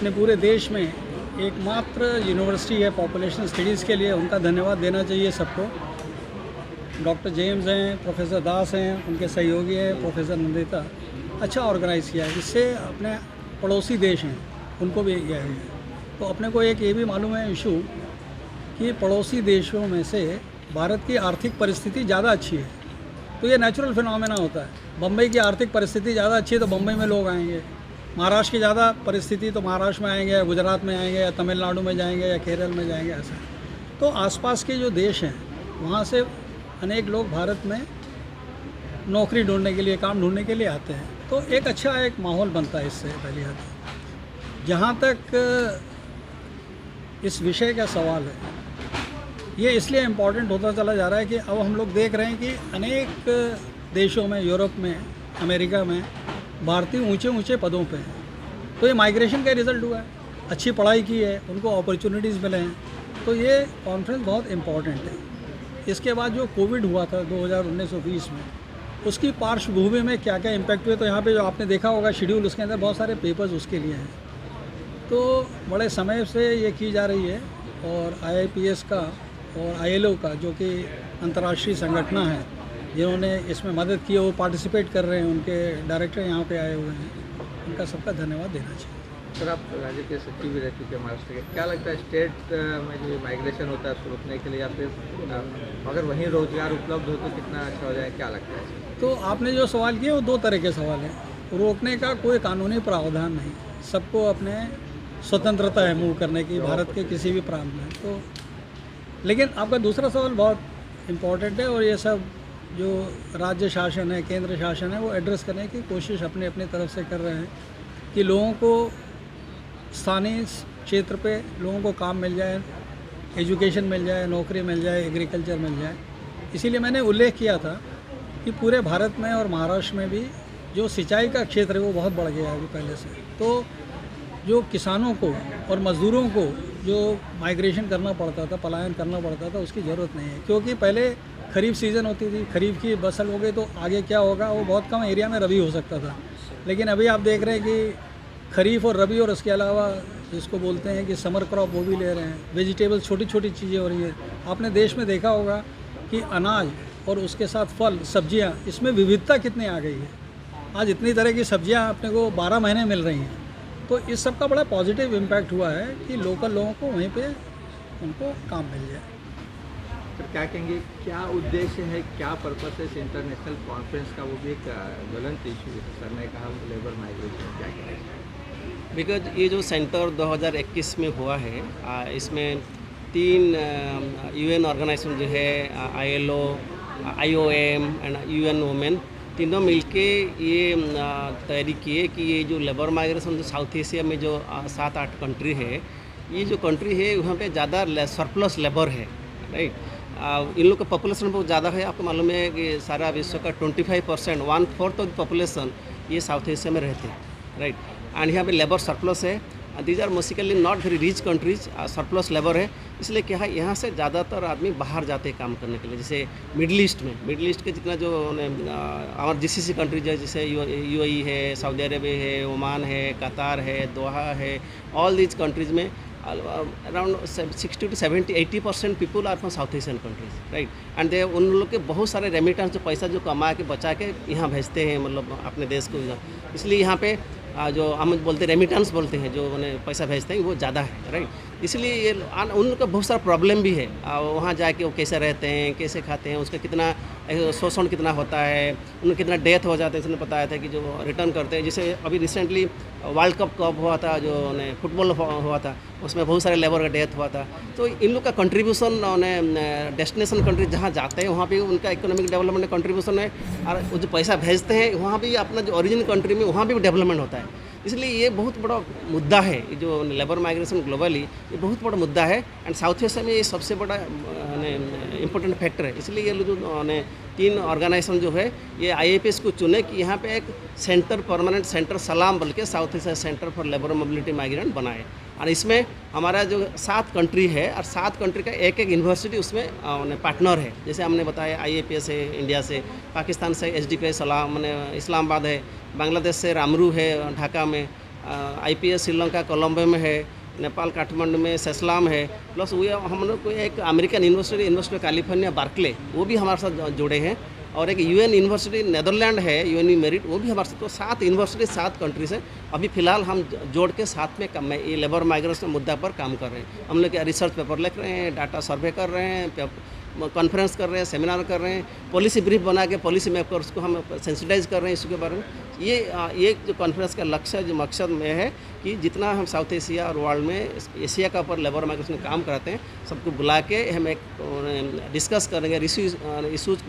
अपने पूरे देश में एकमात्र यूनिवर्सिटी है पॉपुलेशन स्टडीज़ के लिए, उनका धन्यवाद देना चाहिए सबको। डॉक्टर जेम्स हैं, प्रोफेसर दास हैं, उनके सहयोगी हैं प्रोफेसर नंदिता, अच्छा ऑर्गेनाइज़ किया है। इससे अपने पड़ोसी देश हैं उनको भी यह है। तो अपने को एक ये भी मालूम है इशू कि पड़ोसी देशों में से भारत की आर्थिक परिस्थिति ज़्यादा अच्छी है, तो ये नेचुरल फिनोमेना होता है। बम्बई की आर्थिक परिस्थिति ज़्यादा अच्छी है तो बम्बई में लोग आएंगे, महाराष्ट्र की ज़्यादा परिस्थिति तो महाराष्ट्र में आएंगे, या गुजरात में आएंगे, या तमिलनाडु में जाएंगे, या केरल में जाएंगे, ऐसा। तो आसपास के जो देश हैं वहाँ से अनेक लोग भारत में नौकरी ढूंढने के लिए, काम ढूंढने के लिए आते हैं। तो एक अच्छा एक माहौल बनता है इससे, पहली बात। जहाँ तक इस विषय का सवाल है, ये इसलिए इम्पॉर्टेंट होता चला जा रहा है कि अब हम लोग देख रहे हैं कि अनेक देशों में, यूरोप में, अमेरिका में भारतीय ऊंचे ऊंचे पदों पे हैं। तो ये माइग्रेशन का रिज़ल्ट हुआ है, अच्छी पढ़ाई की है, उनको अपॉर्चुनिटीज़ मिले हैं। तो ये कॉन्फ्रेंस बहुत इम्पॉर्टेंट है। इसके बाद जो कोविड हुआ था 2019-20 में, उसकी पार्श्वभूमि में क्या क्या इम्पैक्ट हुए, तो यहाँ पे जो आपने देखा होगा शेड्यूल, उसके अंदर बहुत सारे पेपर्स उसके लिए हैं। तो बड़े समय से ये की जा रही है, और IIPS का और ILO का, जो कि अंतर्राष्ट्रीय संगठन है जिन्होंने इसमें मदद की है, वो पार्टिसिपेट कर रहे हैं। उनके डायरेक्टर यहाँ पे आए हुए हैं, उनका सबका धन्यवाद देना चाहिए। सर, आप राज्य के सचिव भी रह चुके हैं महाराष्ट्र के, क्या लगता है स्टेट में जो माइग्रेशन होता है उसको रोकने के लिए, या फिर अगर वहीं रोजगार उपलब्ध हो तो कितना अच्छा हो जाए, क्या लगता है? तो आपने जो सवाल किया वो दो तरह के सवाल हैं। रोकने का कोई कानूनी प्रावधान नहीं, सबको अपने स्वतंत्रता है मूव करने की भारत के किसी भी प्रांत में। तो लेकिन आपका दूसरा सवाल बहुत इम्पोर्टेंट है, और ये सब जो राज्य शासन है, केंद्र शासन है, वो एड्रेस करने की कोशिश अपने अपनी तरफ से कर रहे हैं कि लोगों को स्थानीय क्षेत्र पे लोगों को काम मिल जाए, एजुकेशन मिल जाए, नौकरी मिल जाए, एग्रीकल्चर मिल जाए। इसीलिए मैंने उल्लेख किया था कि पूरे भारत में और महाराष्ट्र में भी जो सिंचाई का क्षेत्र है वो बहुत बढ़ गया है अभी पहले से। तो जो किसानों को और मज़दूरों को जो माइग्रेशन करना पड़ता था, पलायन करना पड़ता था, उसकी ज़रूरत नहीं है। क्योंकि पहले खरीफ सीज़न होती थी, खरीफ की फसल हो गई तो आगे क्या होगा, वो बहुत कम एरिया में रबी हो सकता था। लेकिन अभी आप देख रहे हैं कि खरीफ और रबी, और उसके अलावा जिसको बोलते हैं कि समर क्रॉप, वो भी ले रहे हैं। वेजिटेबल्स, छोटी छोटी चीज़ें हो रही है। आपने देश में देखा होगा कि अनाज और उसके साथ फल, सब्जियां, इसमें विविधता कितनी आ गई है। आज इतनी तरह की सब्जियां अपने को 12 महीने मिल रही हैं। तो इस सब का बड़ा पॉजिटिव इम्पैक्ट हुआ है कि लोकल लोगों को वहीं पे उनको काम मिल जाए। तो क्या कहेंगे, क्या उद्देश्य है, क्या पर्पस है इस इंटरनेशनल कॉन्फ्रेंस का? वो भी एक ज्वलंत इशू है। सर ने कहा लेबर माइग्रेशन, क्या कहेंगे? बिकॉज ये जो सेंटर 2021 में हुआ है, इसमें 3 UN ऑर्गेनाइजेशन जो है, ILO, IOM and UN women, तीनों मिलके ये तैयारी किए कि ये जो लेबर माइग्रेशन जो साउथ एशिया में जो 7-8 कंट्री है, ये जो कंट्री है वहाँ पे ज़्यादा सरप्लस लेबर है, राइट। इन लोग का पॉपुलेशन बहुत ज़्यादा है। आपको मालूम है कि सारा विश्व का 25%, 1/4 ऑफ द पॉपुलेशन ये साउथ एशिया में रहते हैं, राइट। एंड यहाँ पे लेबर सरप्लस है। These are mostly not very rich countries, surplus labour है। इसलिए क्या है, यहाँ से ज़्यादातर आदमी बाहर जाते हैं काम करने के लिए। जैसे मिडल ईस्ट के जितना जो और GCC कंट्रीज है, जैसे UAE है, सऊदी अरेबिया है, ओमान है, कतार है, दोहा है, ऑल दीज कंट्रीज़ में around 60 to 70, 80% people are from south Asian countries, right. And they उन लोग के बहुत सारे रेमिटेंस, जो पैसा जो कमा के बचा के यहाँ भेजते हैं, मतलब अपने देश को। इसलिए यहाँ पे जो हम बोलते हैं रेमिटेंस बोलते हैं, जो उन्हें पैसा भेजते हैं, वो ज़्यादा है, राइट। इसलिए ये उन लोग का बहुत सारा प्रॉब्लम भी है। वहाँ जाके वो कैसे रहते हैं, कैसे खाते हैं, उसका कितना शोषण कितना होता है, उन्हें कितना डेथ हो जाता है। इसने बताया था कि जो रिटर्न करते हैं, जैसे अभी रिसेंटली वर्ल्ड कप हुआ था, जो फुटबॉल हुआ था, उसमें बहुत सारे लेबर का डेथ हुआ था। तो इन लोग का कंट्रीब्यूशन उन्हें डेस्टिनेशन कंट्री जहाँ जाते हैं वहाँ पे उनका इकोनॉमिक डेवलपमेंट कंट्रीब्यूशन है, और वो जो पैसा भेजते हैं वहाँ भी अपना जो ओरिजिन कंट्री में वहाँ भी डेवलपमेंट होता है। इसलिए ये बहुत बड़ा मुद्दा है, ये जो लेबर माइग्रेशन ग्लोबली ये बहुत बड़ा मुद्दा है। एंड साउथ एशिया में ये सबसे बड़ा इम्पोर्टेंट फैक्टर है। इसलिए ये जो 3 ऑर्गेनाइजेशन जो है, ये IIPS को चुने कि यहाँ पे एक सेंटर, परमानेंट सेंटर सलाम बोल के south Asia centre for labour mobility migrant बनाए। और इसमें हमारा जो 7 कंट्री है, और 7 कंट्री का एक यूनिवर्सिटी उसमें पार्टनर है। जैसे हमने बताया IIPS है इंडिया से, पाकिस्तान से SDPI सलाम इस्लामाबाद है, बांग्लादेश से रामरू है ढाका में, IPS श्रीलंका कोलंबो में है, नेपाल काठमांडू में सेसलाम है, प्लस वो हम लोग को एक अमेरिकन यूनिवर्सिटी कैलिफोर्निया बार्कले वो भी हमारे साथ जुड़े हैं, और एक UN यूनिवर्सिटी नेदरलैंड है UNI मेरिट, वो भी हमारे साथ। तो 7 यूनिवर्सिटी 7 कंट्रीज हैं। अभी फ़िलहाल हम जोड़ के साथ में ये लेबर माइग्रेशन मुद्दा पर काम कर रहे हैं। हम लोग रिसर्च पेपर लिख रहे हैं, डाटा सर्वे कर रहे हैं, कॉन्फ्रेंस कर रहे हैं, सेमिनार कर रहे हैं, पॉलिसी ब्रीफ बना के पॉलिसी मेकर्स को हम सेंसिटाइज कर रहे हैं इशू के बारे में। ये जो कॉन्फ्रेंस का लक्ष्य जो मकसद में है कि जितना हम साउथ एशिया और वर्ल्ड में एशिया का ऊपर लेबर माइग्रेशन काम कराते हैं, सबको बुला के हम एक डिस्कस करेंगे, इशूज़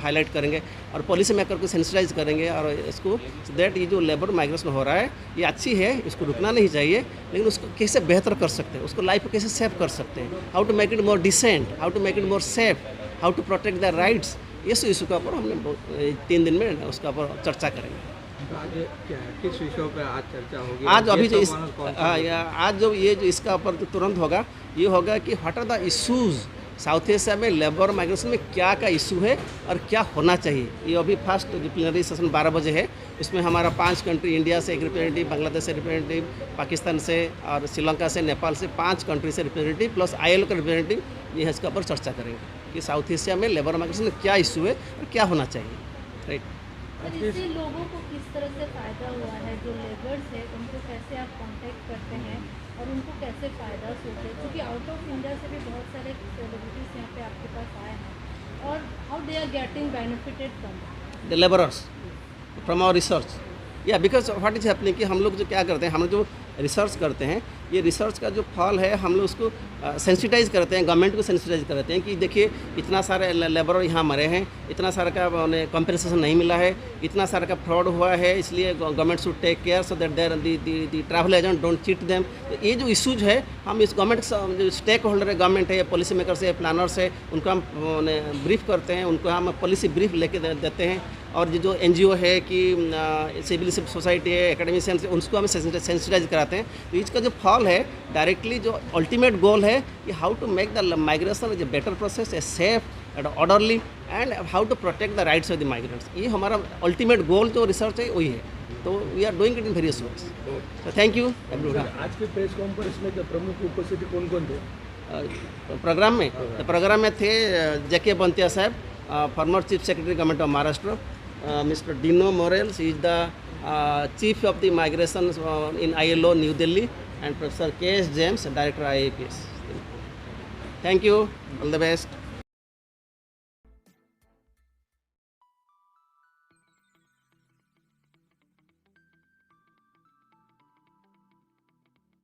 हाईलाइट करेंगे और पॉलिसी मेकर को सेंसिटाइज करेंगे, और इसको दैट ये जो लेबर माइग्रेशन हो रहा है ये अच्छी है, इसको रुकना नहीं चाहिए, लेकिन उसको कैसे बेहतर कर सकते हैं, उसको लाइफ को कैसे सेव कर सकते हैं, how to make it more decent, how to make it more safe, how to protect the rights. इस इशू का ऊपर हमने 3 दिन में उसका ऊपर चर्चा करेंगे। आज क्या किस विषयों पर आज चर्चा होगी? आज अभी जो आज जो इसका ऊपर जो तुरंत होगा ये होगा कि what are the issues south Asia में लेबर माइग्रेशन में क्या इशू है और क्या होना चाहिए। ये अभी फर्स्ट जो प्लीनरी सेशन 12 बजे है, इसमें हमारा 5 कंट्री, इंडिया से एक रिप्रेजेंटेटिव, बांग्लादेश से रिप्रेजेंटेटिव, पाकिस्तान से और श्रीलंका से, नेपाल से 5 कंट्री से रिप्रेजेंटेटिव प्लस ILO का रिप्रेजेंटेटिव ये इसके ऊपर चर्चा करेंगे कि साउथ एशिया में लेबर माइग्रेशन में क्या इशू है और क्या होना चाहिए। राइट। इससे लोगों को किस तरह से फ़ायदा हुआ है, जो लेबर्स है उनको कैसे आप कांटेक्ट करते हैं और उनको कैसे फ़ायदा होता है, क्योंकि आउट ऑफ इंडिया से भी बहुत सारे सेलिब्रिटीज़ यहाँ पे आपके पास आए हैं, और how they are getting benefited from the labourers from our research. या बिकॉज व्हाट इज हैपनिंग कि हम लोग जो क्या करते हैं, हम लोग जो रिसर्च करते हैं, ये रिसर्च का जो फल है हम लोग उसको सेंसिटाइज करते हैं, गवर्नमेंट को सेंसिटाइज करते हैं कि देखिए इतना सारे लेबर यहाँ मरे हैं, इतना सारा का उन्हें कॉम्पनसेशन नहीं मिला है, इतना सारा का फ्रॉड हुआ है, इसलिए government should take care so that there the travel agent don't cheat them. तो ये जो इशूज है हम इस गवर्नमेंट जो स्टेक होल्डर है, गवर्नमेंट है, पॉलिसी मेकर्स है, प्लानर्स है, उनको हम ब्रीफ करते हैं, उनको हम पॉलिसी ब्रीफ लेके देते हैं, और जो NGO है कि सिविल सोसाइटी है, एकेडमिशियंस है, उनको हम सेंसिटाइज कराते हैं। तो इसका जो फल है डायरेक्टली जो अल्टीमेट गोल है कि how to make the migration is a better process, a safe and orderly, and how to protect the rights of the migrants. ये हमारा अल्टीमेट गोल जो रिसर्च है वही है। तो we are doing it in various ways. तो thank you everyone. आज के प्रेस कॉन्फ्रेंस में प्रमुख उपस्थिति कौन कौन थे प्रोग्राम में थे JK बंतिया साहब, former chief secretary government of Maharashtra, Mr. Dino Morales, he is the chief of the migration in ILO New Delhi, and Professor KS James, director IAPS. Thank you, all the best.